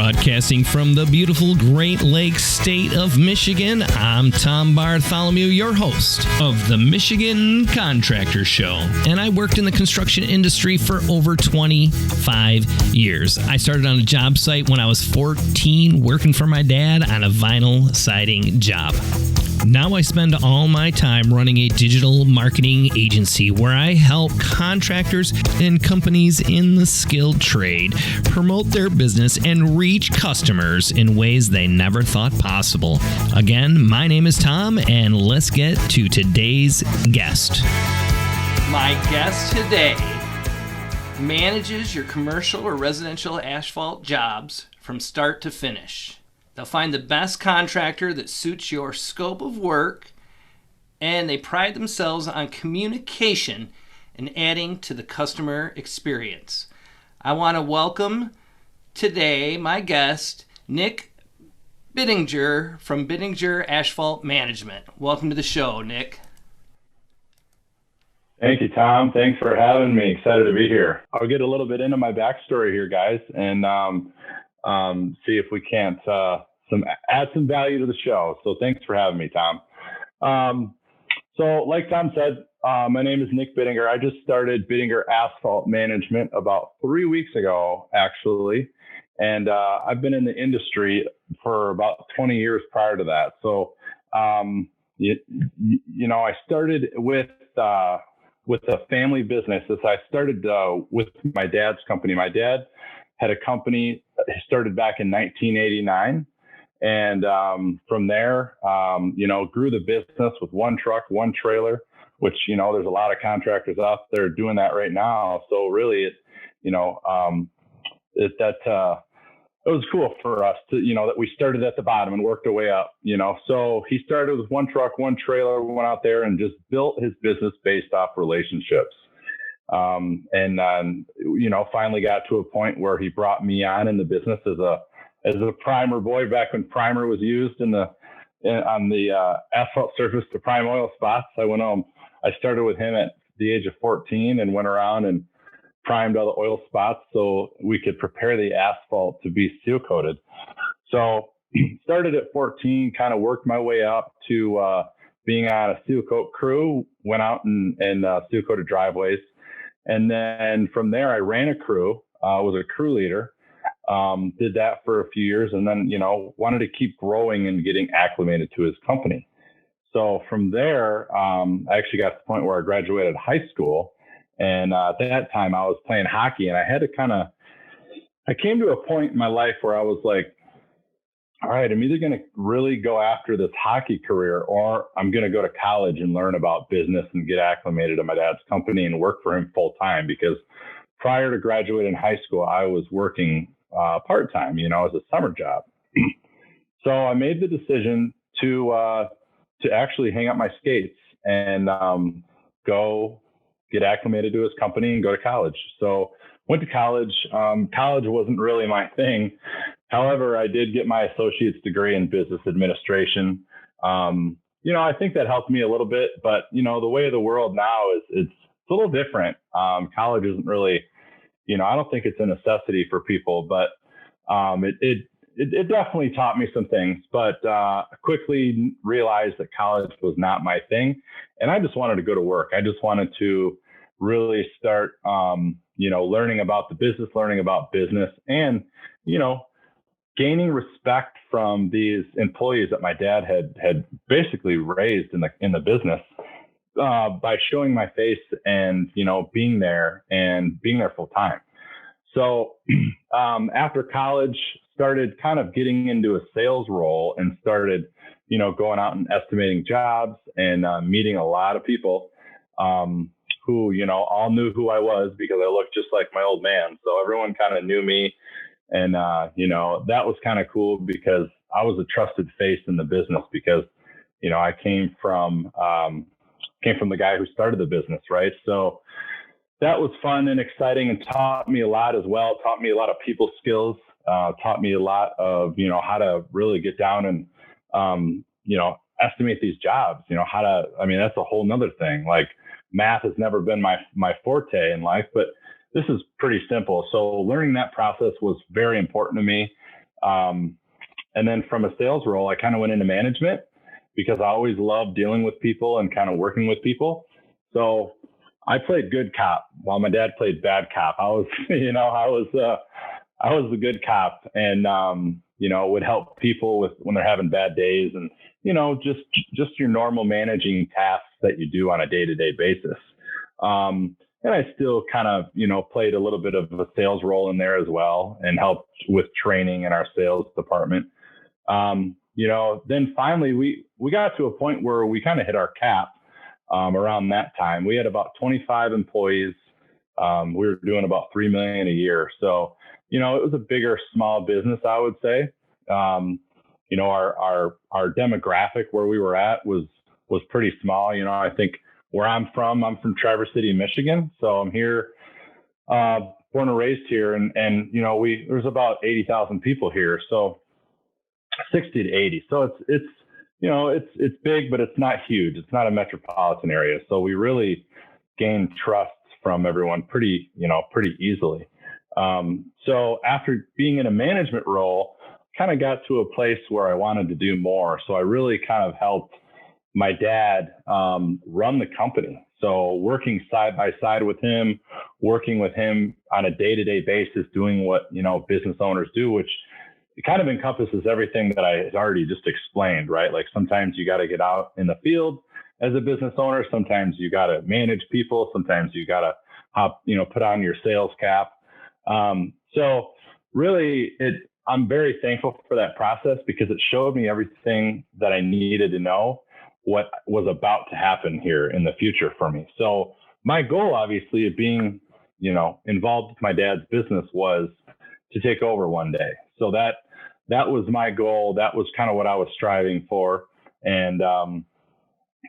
Broadcasting from the beautiful Great Lakes state of Michigan, I'm Tom Bartholomew, your host of the Michigan Contractor Show. And I worked in the construction industry for over 25 years. I started on a job site when I was 14, working for my dad on a vinyl siding job. Now I spend all my time running a digital marketing agency where I help contractors and companies in the skilled trade promote their business and reach customers in ways they never thought possible. Again, my name is Tom, and let's get to today's guest. My guest today manages your commercial or residential asphalt jobs from start to finish. They'll find the best contractor that suits your scope of work, and they pride themselves on communication and adding to the customer experience. I want to welcome today my guest, Nick Biddinger from Biddinger Asphalt Management. Welcome to the show, Nick. Thank you, Tom. Thanks for having me. Excited to be here. I'll get a little bit into my backstory here, guys, and see if we can't add some value to the show. So thanks for having me, Tom. So like Tom said, my name is Nick Biddinger. I just started Biddinger Asphalt Management about 3 weeks ago, actually. And I've been in the industry for about 20 years prior to that. So, I started with a family business. As I started with my dad's company. My dad had a company started back in 1989. And from there, grew the business with one truck, one trailer, which, there's a lot of contractors out there doing that right now. So really, it was cool for us to, that we started at the bottom and worked our way up, So he started with one truck, one trailer, went out there and just built his business based off relationships. Finally got to a point where he brought me on in the business as a primer boy back when primer was used on the asphalt surface to prime oil spots. I started with him at the age of 14 and went around and primed all the oil spots so we could prepare the asphalt to be seal coated. So started at 14, kind of worked my way up to being on a seal coat crew, went out and seal coated driveways. And then from there, I ran a crew, was a crew leader. Did that for a few years and then, wanted to keep growing and getting acclimated to his company. So from there, I actually got to the point where I graduated high school. And at that time I was playing hockey and I came to a point in my life where I was like, all right, I'm either going to really go after this hockey career or I'm going to go to college and learn about business and get acclimated to my dad's company and work for him full time. Because prior to graduating high school, I was working part-time, as a summer job. So I made the decision to actually hang up my skates and go get acclimated to his company and go to college. So went to college. College wasn't really my thing. However, I did get my associate's degree in business administration. I think that helped me a little bit, but the way of the world now is it's a little different. College isn't really, I don't think it's a necessity for people, but it definitely taught me some things, but quickly realized that college was not my thing. And I just wanted to go to work. I just wanted to really start, learning about the business, learning about business and, gaining respect from these employees that my dad had basically raised in the business. By showing my face and, being there full time. So after college, started kind of getting into a sales role and started, going out and estimating jobs and meeting a lot of people who, all knew who I was because I looked just like my old man. So everyone kind of knew me. And, that was kind of cool because I was a trusted face in the business because, I came from the guy who started the business, right? So that was fun and exciting and taught me a lot as well. Taught me a lot of people skills, taught me a lot of, how to really get down and, estimate these jobs, that's a whole nother thing. Like math has never been my forte in life, but this is pretty simple. So learning that process was very important to me. And then from a sales role, I kind of went into management because I always loved dealing with people and kind of working with people. So I played good cop while my dad played bad cop. I was, I was the good cop, and would help people with when they're having bad days, and just your normal managing tasks that you do on a day-to-day basis. And I still kind of played a little bit of a sales role in there as well, and helped with training in our sales department. Then finally we got to a point where we kind of hit our cap. Around that time, we had about 25 employees. We were doing about $3 million a year. So, it was a bigger, small business, I would say. Our demographic where we were at was pretty small. I think where I'm from Traverse City, Michigan. So I'm here, born and raised here. And there's about 80,000 people here. So 60 to 80. So it's big, but it's not huge. It's not a metropolitan area. So we really gained trust from everyone pretty easily. So after being in a management role, kind of got to a place where I wanted to do more. So I really kind of helped my dad run the company. So working side by side with him, working with him on a day-to-day basis, doing what, business owners do, which it kind of encompasses everything that I had already just explained, right? Like sometimes you got to get out in the field as a business owner. Sometimes you got to manage people. Sometimes you got to put on your sales cap. So really I'm very thankful for that process because it showed me everything that I needed to know what was about to happen here in the future for me. So my goal, obviously, of being, involved with my dad's business was to take over one day. So that was my goal. That was kind of what I was striving for. And,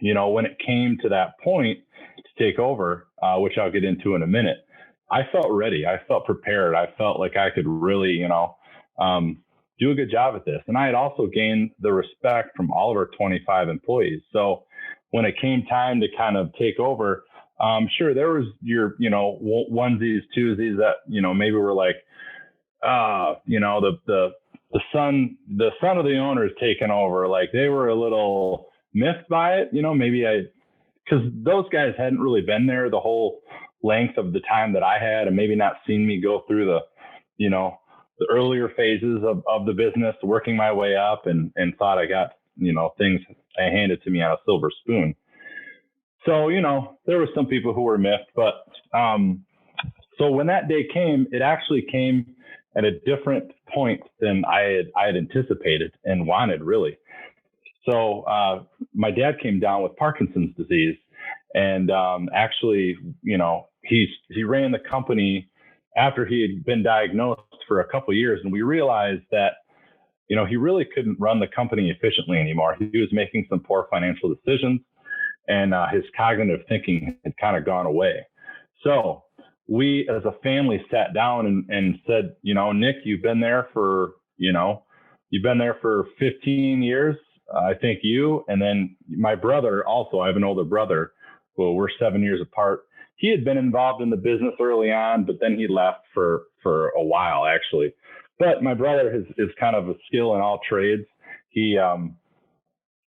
when it came to that point to take over, which I'll get into in a minute, I felt ready. I felt prepared. I felt like I could really, do a good job at this. And I had also gained the respect from all of our 25 employees. So when it came time to kind of take over, sure, there was your, onesies, twosies that, maybe were like, the son of the owner is taking over. Like they were a little miffed by it, because those guys hadn't really been there the whole length of the time that I had, and maybe not seen me go through the earlier phases of the business, working my way up, and thought I got, things handed to me on a silver spoon. So, there were some people who were miffed, but so when that day came, it actually came at a different point than I had anticipated and wanted, really. So my dad came down with Parkinson's disease, and actually, he ran the company after he had been diagnosed for a couple of years, and we realized that he really couldn't run the company efficiently anymore. He was making some poor financial decisions, and his cognitive thinking had kind of gone away. So we as a family sat down and said, Nick, you've been there for 15 years. I think you, and then my brother also, I have an older brother, well, we're 7 years apart. He had been involved in the business early on, but then he left for a while, actually. But my brother is kind of a skill in all trades. He had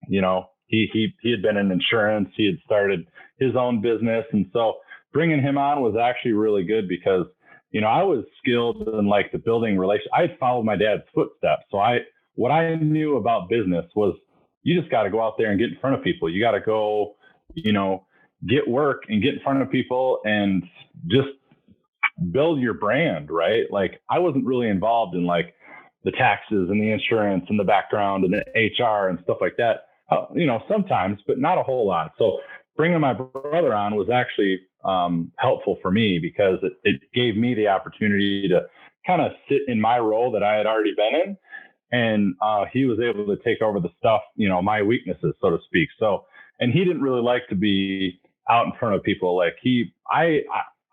been in insurance. He had started his own business. And so bringing him on was actually really good because, I was skilled in like the building relations. I had followed my dad's footsteps. So what I knew about business was you just got to go out there and get in front of people. You got to go, get work and get in front of people and just build your brand, right? Like I wasn't really involved in like the taxes and the insurance and the background and the HR and stuff like that. Sometimes, but not a whole lot. So bringing my brother on was actually helpful for me because it gave me the opportunity to kind of sit in my role that I had already been in. And he was able to take over the stuff, my weaknesses, so to speak. So, and he didn't really like to be out in front of people. Like I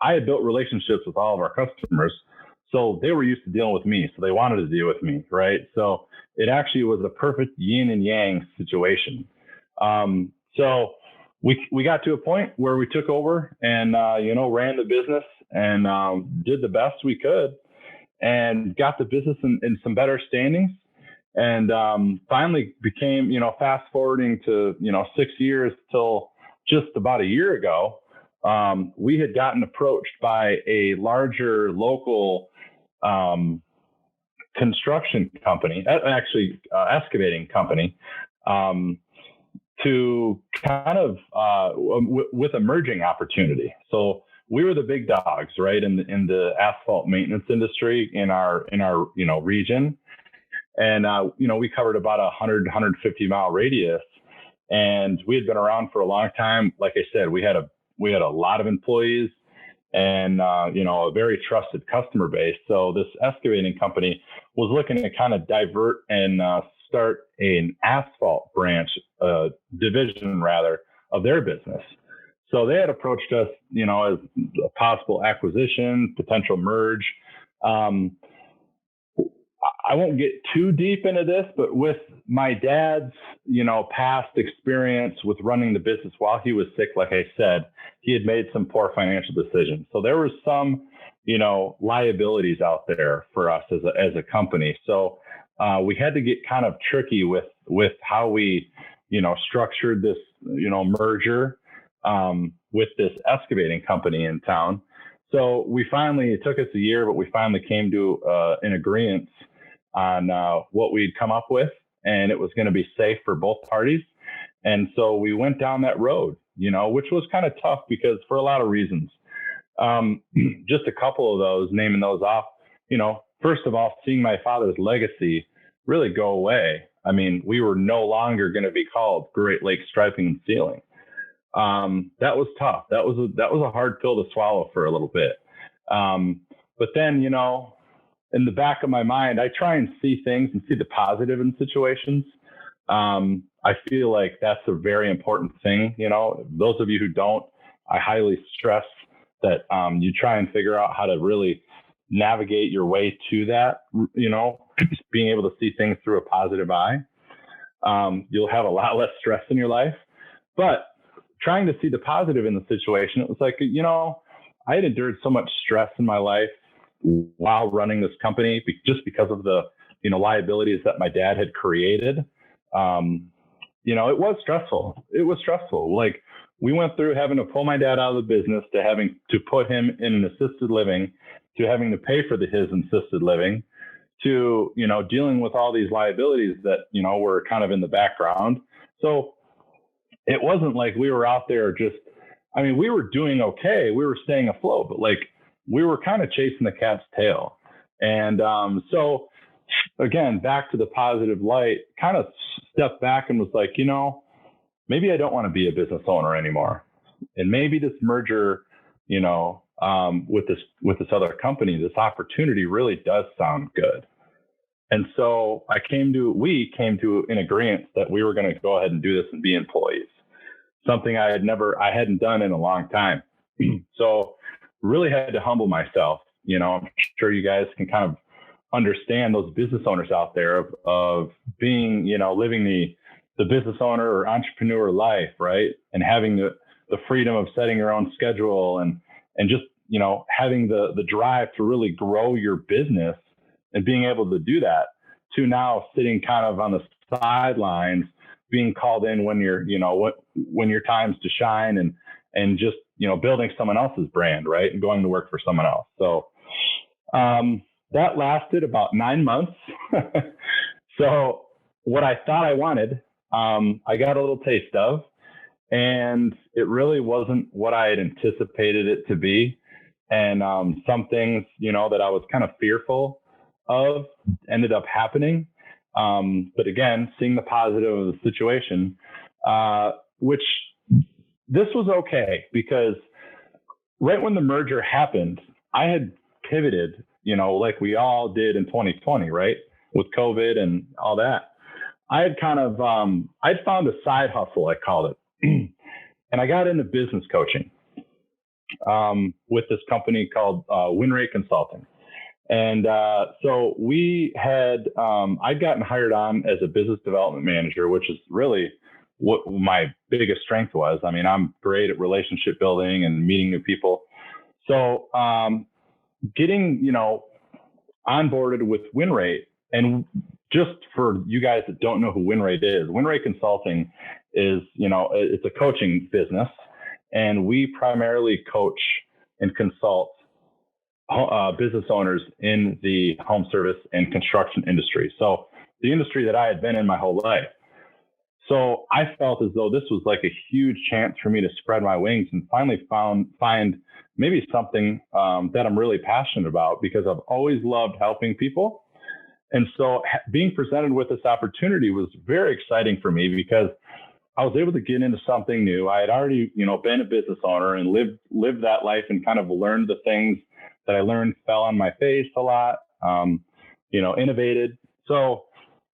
had built relationships with all of our customers. So they were used to dealing with me. So they wanted to deal with me. Right. So it actually was a perfect yin and yang situation. So we got to a point where we took over and, ran the business and did the best we could. and got the business in some better standings. And finally became, fast forwarding to, 6 years till just about a year ago, we had gotten approached by a larger local construction company, actually excavating company, to kind of with a merging opportunity. So we were the big dogs, right, in the asphalt maintenance industry in our region, and we covered about 150 mile radius, and we had been around for a long time. Like I said, we had a lot of employees and a very trusted customer base. So this excavating company was looking to kind of divert and start an asphalt branch, division rather, of their business. So they had approached us, as a possible acquisition, potential merge. I won't get too deep into this, but with my dad's, past experience with running the business while he was sick, like I said, he had made some poor financial decisions. So there was some, liabilities out there for us as a company. So we had to get kind of tricky with how we, structured this, merger with this excavating company in town. So it took us a year, but we finally came to an agreement on what we'd come up with, and it was going to be safe for both parties. And so we went down that road, which was kind of tough because for a lot of reasons. Just a couple of those, naming those off, first of all, seeing my father's legacy really go away. I mean, we were no longer going to be called Great Lakes Striping and Sealing. That was tough. That was a hard pill to swallow for a little bit. But then, in the back of my mind, I try and see things and see the positive in situations. I feel like that's a very important thing. Those of you who don't, I highly stress that you try and figure out how to really navigate your way to that, being able to see things through a positive eye. You'll have a lot less stress in your life. But trying to see the positive in the situation, it was like, I had endured so much stress in my life while running this company just because of the, liabilities that my dad had created. It was stressful. Like, we went through having to pull my dad out of the business to having to put him in an assisted living, to having to pay for his assisted living, to, dealing with all these liabilities that, were kind of in the background. So it wasn't like we were out there we were doing okay. We were staying afloat, but we were kind of chasing the cat's tail. And so again, back to the positive light, kind of stepped back and was like, maybe I don't want to be a business owner anymore. And maybe this merger, with this other company, this opportunity really does sound good. And so we came to an agreement that we were going to go ahead and do this and be employees, something I hadn't done in a long time. So really had to humble myself. I'm sure you guys can kind of understand those business owners out there of being, living the business owner or entrepreneur life, right? And having the freedom of setting your own schedule and just, having the drive to really grow your business and being able to do that, to now sitting kind of on the sidelines, being called in when when your time's to shine and just, building someone else's brand, right? And going to work for someone else. So that lasted about 9 months. So what I thought I wanted, I got a little taste of, and it really wasn't what I had anticipated it to be. And some things, that I was kind of fearful of ended up happening. But again, seeing the positive of the situation, which this was okay, because right when the merger happened, I had pivoted, like we all did in 2020, right? With COVID and all that. I had kind of, I'd found a side hustle, I called it. And I got into business coaching with this company called Winray Consulting. And so we had, I'd gotten hired on as a business development manager, which is really what my biggest strength was. I mean, I'm great at relationship building and meeting new people. So getting, onboarded with WinRate. And just for you guys that don't know who WinRate is, WinRate Consulting is, it's a coaching business, and we primarily coach and consult business owners in the home service and construction industry. So the industry that I had been in my whole life. So I felt as though this was like a huge chance for me to spread my wings and finally find maybe something that I'm really passionate about, because I've always loved helping people. And so being presented with this opportunity was very exciting for me, because I was able to get into something new. I had already, been a business owner and lived that life and kind of learned the things that I learned fell on my face a lot, innovated. So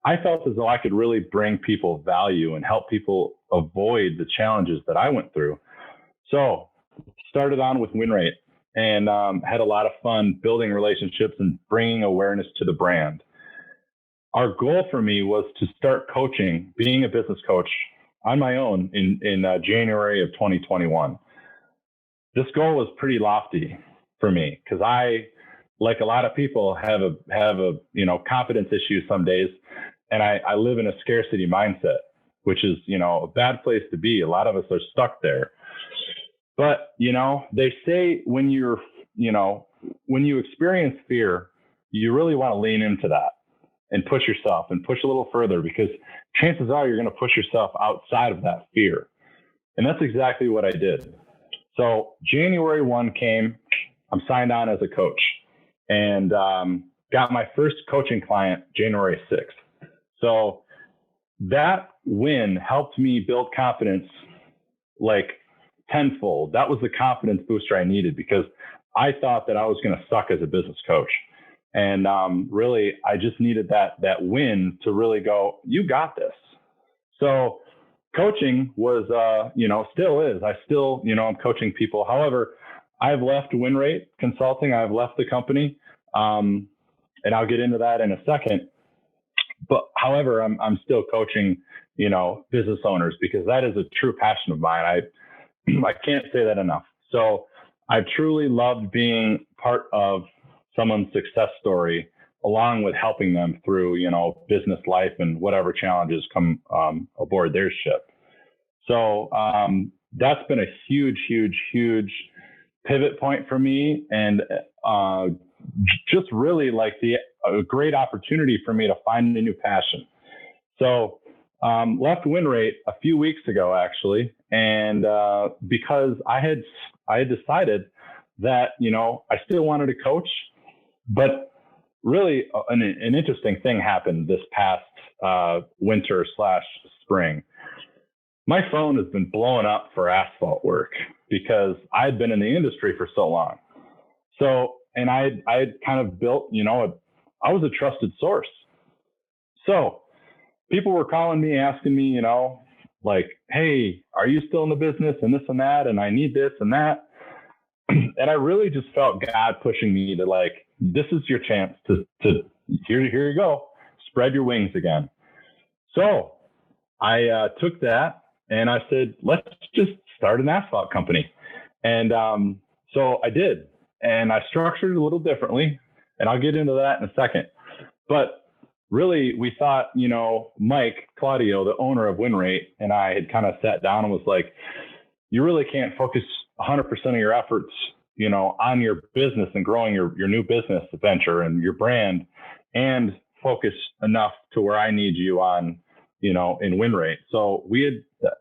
I felt as though I could really bring people value and help people avoid the challenges that I went through. So started on with WinRate and had a lot of fun building relationships and bringing awareness to the brand. Our goal for me was to start coaching, being a business coach on my own in January of 2021. This goal was pretty lofty for me, because I, like a lot of people, have a confidence issue some days, and I live in a scarcity mindset, which is a bad place to be. A lot of us are stuck there. But they say when you experience fear, you really want to lean into that and push yourself and push a little further, because chances are you're going to push yourself outside of that fear. And that's exactly what I did. So January 1 came, I'm signed on as a coach, and got my first coaching client January 6th. So that win helped me build confidence like tenfold. That was the confidence booster I needed, because I thought that I was going to suck as a business coach. And really, I just needed that win to really go, you got this. So coaching was, still is. I still, I'm coaching people. However, I've left WinRate Consulting. I've left the company, and I'll get into that in a second. But however, I'm still coaching, business owners, because that is a true passion of mine. I can't say that enough. So I truly loved being part of someone's success story, along with helping them through, business life and whatever challenges come aboard their ship. So that's been a huge, huge, huge pivot point for me, and just really like a great opportunity for me to find a new passion. So left WinRate a few weeks ago, actually, and because I had decided that I still wanted to coach. But really, an interesting thing happened this past winter/spring. My phone has been blowing up for asphalt work, because I'd been in the industry for so long. So, and I had kind of built, I was a trusted source. So people were calling me, asking me, like, hey, are you still in the business, and this and that, and I need this and that. And I really just felt God pushing me to, like, this is your chance to here you go, spread your wings again. So I took that and I said, let's just start an asphalt company. And so I did, and I structured it a little differently, and I'll get into that in a second. But really, we thought, Mike Claudio, the owner of WinRate, and I had kind of sat down and was like, you really can't focus 100% of your efforts, on your business and growing your new business venture and your brand, and focus enough to where I need you on, in WinRate. So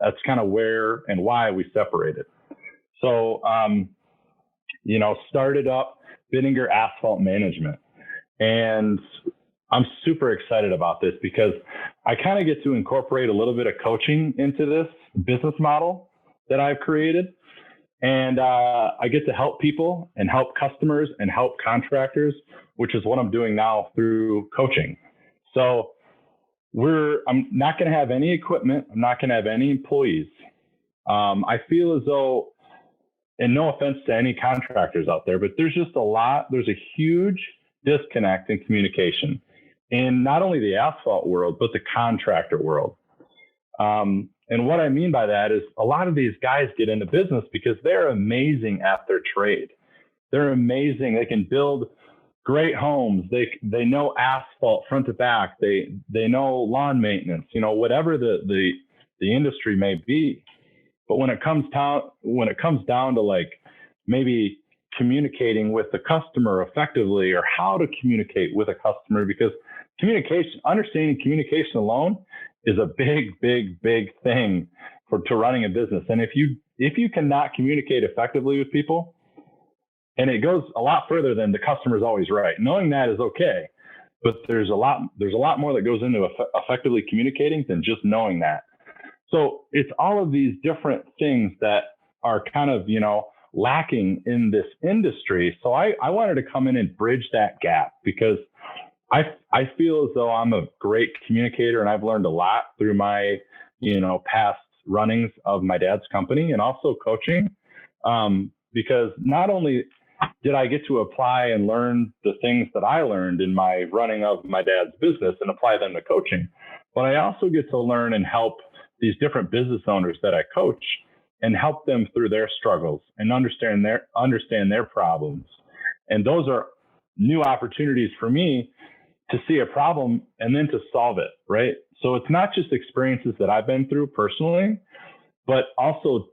that's kind of where and why we separated. So, started up Biddinger Asphalt Management. And I'm super excited about this, because I kind of get to incorporate a little bit of coaching into this business model that I've created. And I get to help people and help customers and help contractors, which is what I'm doing now through coaching. So I'm not going to have any equipment. I'm not going to have any employees. I feel as though, and no offense to any contractors out there, but there's a huge disconnect in communication in not only the asphalt world, but the contractor world. And what I mean by that is, a lot of these guys get into business because they're amazing at their trade. They're amazing. They can build great homes. They know asphalt front to back. They know lawn maintenance, whatever the industry may be. But when it comes down to like maybe communicating with the customer effectively, or how to communicate with a customer, because understanding communication alone is a big thing to running a business. And if you cannot communicate effectively with people, and it goes a lot further than the customer's always right. Knowing that is okay, but there's a lot more that goes into effectively communicating than just knowing that. So it's all of these different things that are kind of, lacking in this industry. So I wanted to come in and bridge that gap, because I feel as though I'm a great communicator, and I've learned a lot through my, past runnings of my dad's company and also coaching. Because not only did I get to apply and learn the things that I learned in my running of my dad's business and apply them to coaching, but I also get to learn and help these different business owners that I coach and help them through their struggles and understand their problems. And those are new opportunities for me to see a problem and then to solve it, right? So it's not just experiences that I've been through personally, but also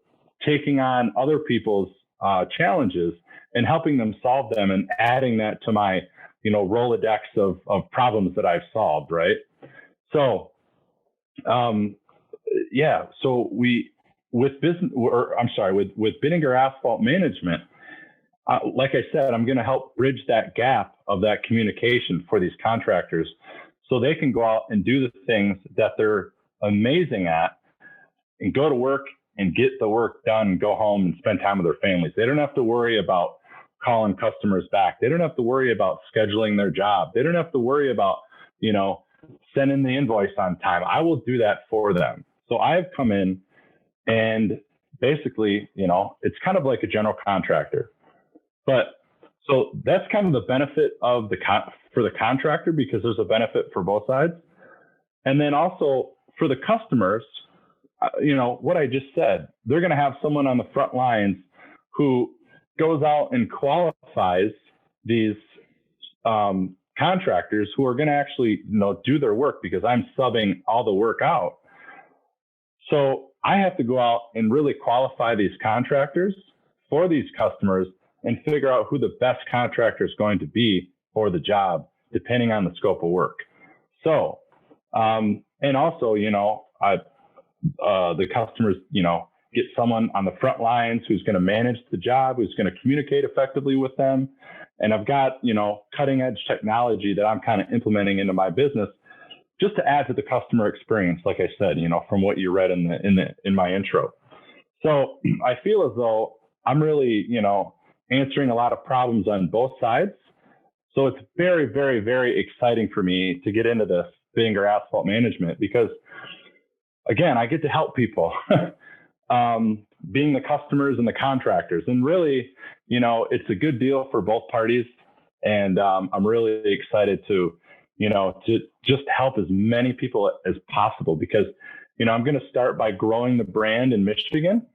taking on other people's challenges and helping them solve them and adding that to my, Rolodex of problems that I've solved, right? So, so with Biddinger Asphalt Management, like I said, I'm going to help bridge that gap of that communication for these contractors, so they can go out and do the things that they're amazing at and go to work and get the work done, go home and spend time with their families. They don't have to worry about calling customers back. They don't have to worry about scheduling their job. They don't have to worry about, sending the invoice on time. I will do that for them. So I've come in and basically, it's kind of like a general contractor. But so that's kind of the benefit of for the contractor, because there's a benefit for both sides. And then also for the customers, what I just said, they're going to have someone on the front lines who goes out and qualifies these contractors who are going to actually, do their work, because I'm subbing all the work out. So I have to go out and really qualify these contractors for these customers and figure out who the best contractor is going to be for the job, depending on the scope of work. So, and also, the customers, get someone on the front lines who's going to manage the job, who's going to communicate effectively with them. And I've got, cutting edge technology that I'm kind of implementing into my business just to add to the customer experience, like I said, from what you read in my intro. So I feel as though I'm really, answering a lot of problems on both sides. So it's very, very, very exciting for me to get into this Biddinger Asphalt Management, because again, I get to help people, being the customers and the contractors. And really, it's a good deal for both parties. And I'm really excited to just help as many people as possible, because, I'm going to start by growing the brand in Michigan.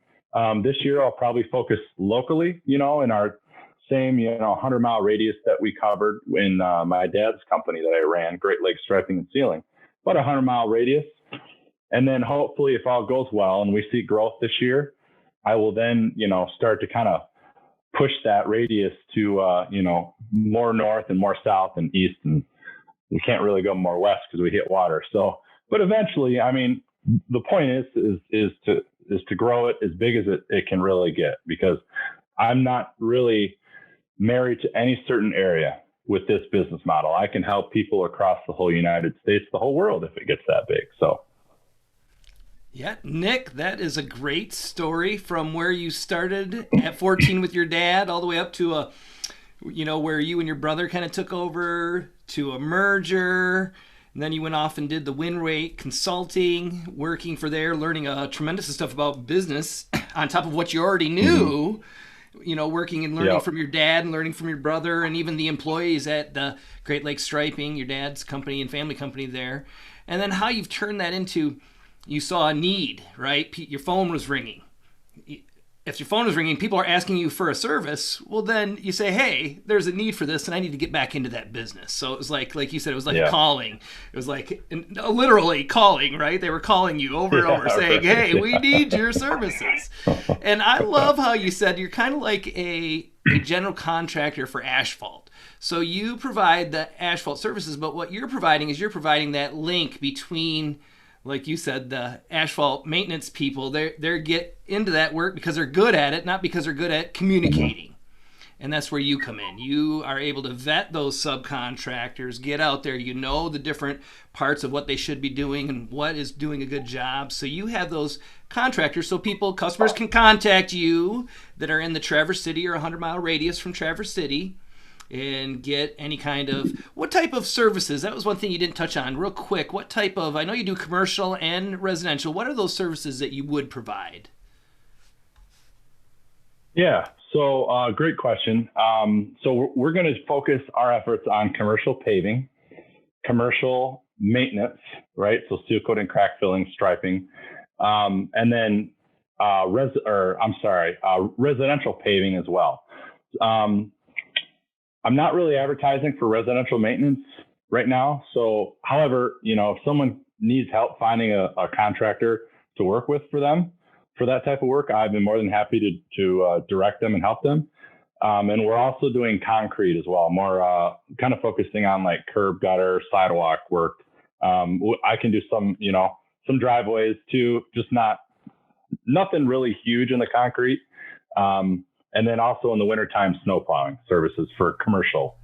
This year, I'll probably focus locally, in our same, 100-mile radius that we covered in my dad's company that I ran, Great Lakes Striping and Sealing, about 100-mile radius. And then hopefully, if all goes well and we see growth this year, I will then, start to kind of push that radius to, more north and more south and east. And we can't really go more west because we hit water. So, but eventually, the point is to grow it as big as it can really get, because I'm not really married to any certain area with this business model. I can help people across the whole United States, the whole world, if it gets that big. So. Yeah, Nick, that is a great story from where you started at 14 with your dad all the way up to where you and your brother kind of took over, to a merger. And then you went off and did the win rate consulting, working for there, learning a tremendous stuff about business on top of what you already knew, working and learning from your dad and learning from your brother and even the employees at the Great Lakes Striping, your dad's company and family company there. And then how you've turned that into, you saw a need, right? Your phone was ringing. if your phone is ringing, people are asking you for a service, well, then you say, hey, there's a need for this and I need to get back into that business. So it was like you said, it was like calling. It was like literally calling, right? They were calling you over and over saying, hey, we need your services. And I love how you said you're kind of like a general contractor for asphalt. So you provide the asphalt services, but what you're providing is you're providing that link between, like you said, the asphalt maintenance people. They get into that work because they're good at it, not because they're good at communicating. And that's where you come in. You are able to vet those subcontractors, get out there, you know the different parts of what they should be doing and what is doing a good job. So you have those contractors so customers can contact you that are in the Traverse City or 100-mile radius from Traverse City and get any kind of, what type of services? That was one thing you didn't touch on real quick. What type of, I know you do commercial and residential. What are those services that you would provide? Yeah, so great question. So we're going to focus our efforts on commercial paving, commercial maintenance, right? So seal coating, crack filling, striping, and then residential paving as well. I'm not really advertising for residential maintenance right now. So, however, if someone needs help finding a contractor to work with for them, for that type of work, I've been more than happy to direct them and help them. And we're also doing concrete as well, more kind of focusing on like curb, gutter, sidewalk work. I can do some driveways too, just nothing really huge in the concrete. And then also in the wintertime, snow plowing services for commercial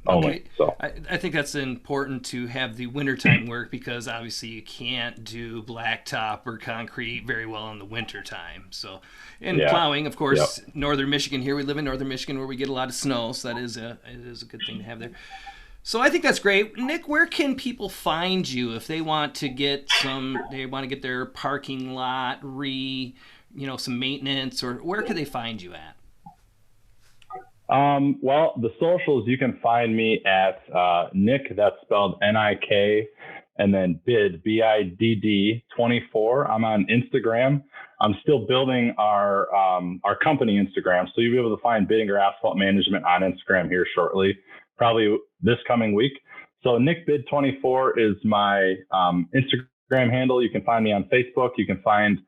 only. Okay. So I think that's important to have the wintertime work because obviously you can't do blacktop or concrete very well in the wintertime. So, and plowing, of course, Northern Michigan here. We live in Northern Michigan where we get a lot of snow. So it is a good thing to have there. So I think that's great. Nick, where can people find you if they want to get their parking lot some maintenance, or where could they find you at? Well, the socials, you can find me at Nick, that's spelled N-I-K, and then Bid, B-I-D-D 24. I'm on Instagram. I'm still building our company Instagram, so you'll be able to find Biddinger Asphalt Management on Instagram here shortly, probably this coming week. So Nick Bid 24 is my Instagram handle. You can find me on Facebook. You can find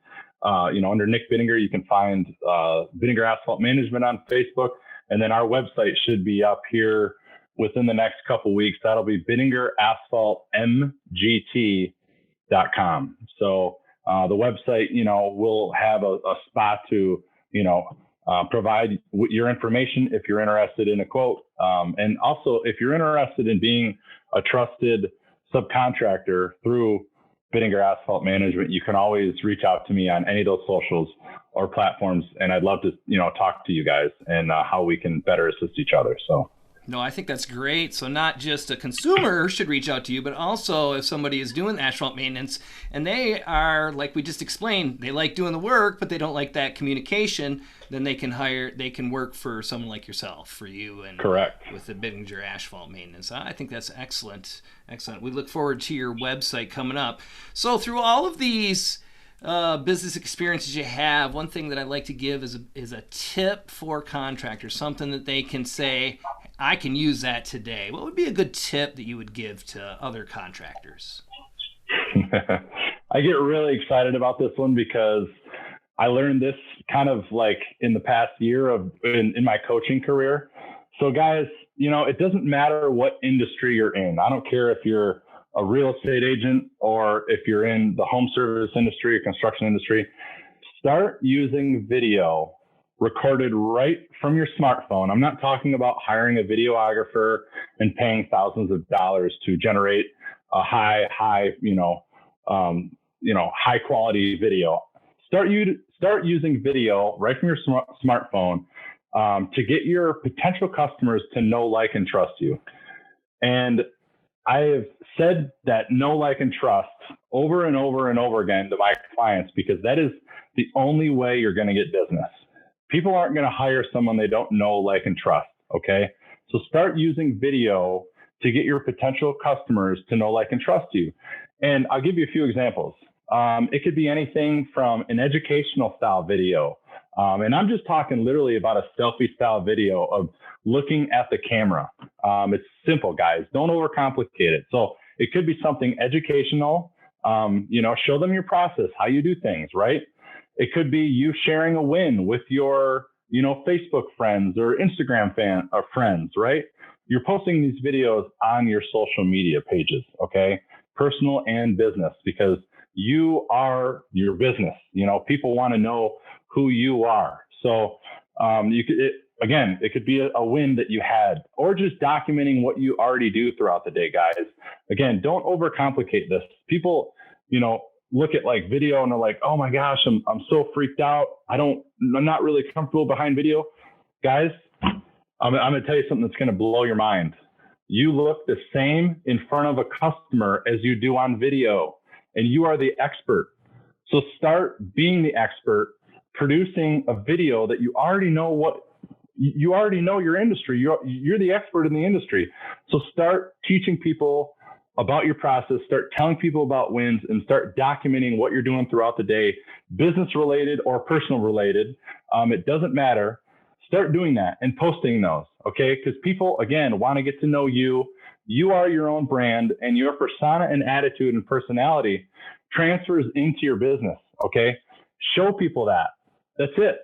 under Nick Biddinger, you can find Biddinger Asphalt Management on Facebook. And then our website should be up here within the next couple weeks. That'll be BidingerAsphaltMGT.com. So the website, will have a spot to, provide your information if you're interested in a quote. And also, if you're interested in being a trusted subcontractor through Biddinger Asphalt Management, you can always reach out to me on any of those socials or platforms, and I'd love to, talk to you guys and how we can better assist each other. So. No, I think that's great. So not just a consumer should reach out to you, but also if somebody is doing asphalt maintenance and they are, like we just explained, they like doing the work, but they don't like that communication, then they can work for someone like yourself, for you, and correct, with the Biddinger Asphalt Maintenance. I think that's excellent. Excellent. We look forward to your website coming up. So through all of these business experiences you have, one thing that I like to give is a tip for contractors, something that they can say, I can use that today. What would be a good tip that you would give to other contractors? I get really excited about this one because I learned this kind of like in the past year in my coaching career. So guys, it doesn't matter what industry you're in. I don't care if you're a real estate agent or if you're in the home service industry or construction industry. Start using video recorded right from your smartphone. I'm not talking about hiring a videographer and paying thousands of dollars to generate a high quality video. Start using video right from your smartphone to get your potential customers to know, like, and trust you. And I have said that know, like, and trust over and over and over again to my clients because that is the only way you're going to get business. People aren't going to hire someone they don't know, like, and trust. Okay. So start using video to get your potential customers to know, like, and trust you. And I'll give you a few examples. It could be anything from an educational style video And I'm just talking literally about a selfie style video of looking at the camera. It's simple, guys. Don't overcomplicate it. So it could be something educational. Show them your process, how you do things, right? It could be you sharing a win with your, Facebook friends or Instagram friends, right? You're posting these videos on your social media pages, okay? Personal and business, because you are your business. People want to know who you are. So it could be a win that you had, or just documenting what you already do throughout the day, guys. Again, don't overcomplicate this. People, look at like video and they're like, oh my gosh, I'm so freaked out. I'm not really comfortable behind video. Guys, I'm going to tell you something that's going to blow your mind. You look the same in front of a customer as you do on video, and you are the expert. So start being the expert, producing a video that you already know you already know your industry. You're the expert in the industry. So start teaching people about your process, start telling people about wins, and start documenting what you're doing throughout the day, business related or personal related. It doesn't matter. Start doing that and posting those, okay? Because people, again, want to get to know you. You are your own brand, and your persona and attitude and personality transfers into your business, okay? Show people that. That's it.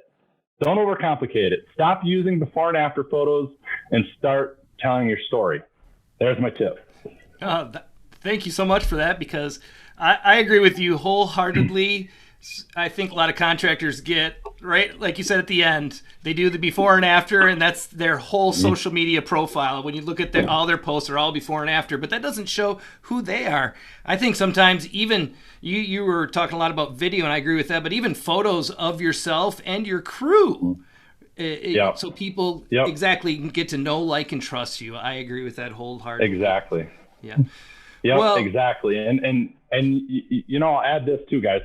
Don't overcomplicate it. Stop using before and after photos and start telling your story. There's my tip. Thank you so much for that, because I agree with you wholeheartedly. I think a lot of contractors get, right, like you said at the end, they do the before and after, and that's their whole social media profile. When you look at all their posts are all before and after, but that doesn't show who they are. I think sometimes even you were talking a lot about video, and I agree with that, but even photos of yourself and your crew. So people exactly get to know, like, and trust you. I agree with that wholeheartedly. Exactly. Yeah. Yeah, well, exactly. And I'll add this too, guys.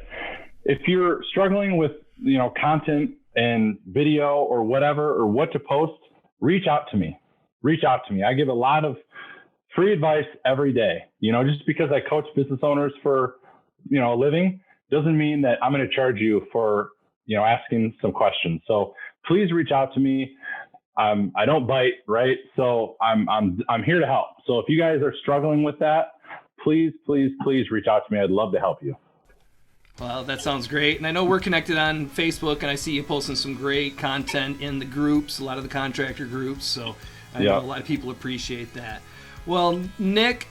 If you're struggling with, content and video or whatever, or what to post, reach out to me. I give a lot of free advice every day. Just because I coach business owners for, a living doesn't mean that I'm going to charge you for, asking some questions. So please reach out to me. I don't bite, right? So I'm here to help. So if you guys are struggling with that, please reach out to me. I'd love to help you. Well, that sounds great. And I know we're connected on Facebook, and I see you posting some great content in the groups, a lot of the contractor groups. So I know a lot of people appreciate that. Well, Nick,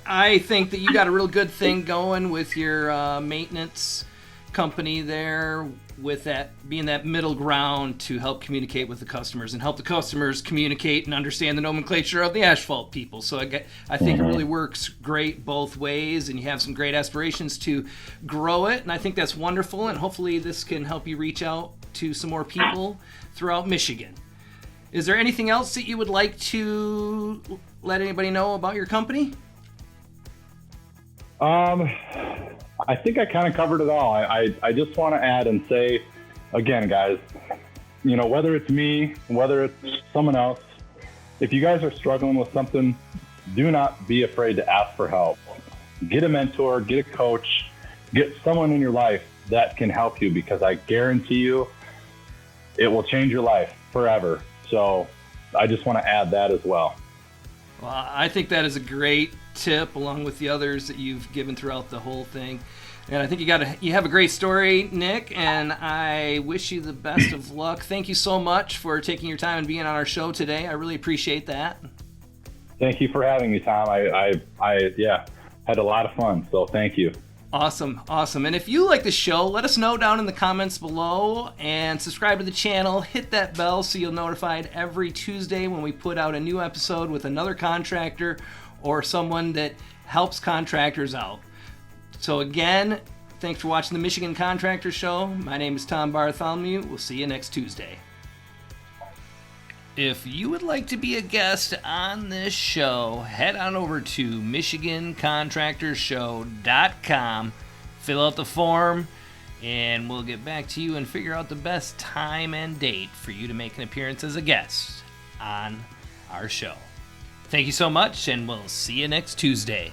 I think that you got a real good thing going with your maintenance company there, with that being that middle ground to help communicate with the customers and help the customers communicate and understand the nomenclature of the asphalt people. So I think it really works great both ways, and you have some great aspirations to grow it, and I think that's wonderful, and hopefully this can help you reach out to some more people throughout Michigan. Is there anything else that you would like to let anybody know about your company? I think I kind of covered it all. I just want to add and say, again, guys, whether it's me, whether it's someone else, if you guys are struggling with something, do not be afraid to ask for help. Get a mentor, get a coach, get someone in your life that can help you, because I guarantee you it will change your life forever. So I just want to add that as well. Well, I think that is a great tip, along with the others that you've given throughout the whole thing. And I think you have a great story, Nick, and I wish you the best of luck. Thank you so much for taking your time and being on our show today. I really appreciate that. Thank you for having me, Tom. I had a lot of fun, so thank you. Awesome. And if you like the show, let us know down in the comments below, and subscribe to the channel. Hit that bell so you'll notified every Tuesday when we put out a new episode with another contractor or someone that helps contractors out. So again, thanks for watching the Michigan Contractor Show. My name is Tom Bartholomew. We'll see you next Tuesday. If you would like to be a guest on this show, head on over to MichiganContractorshow.com, fill out the form, and we'll get back to you and figure out the best time and date for you to make an appearance as a guest on our show. Thank you so much, and we'll see you next Tuesday.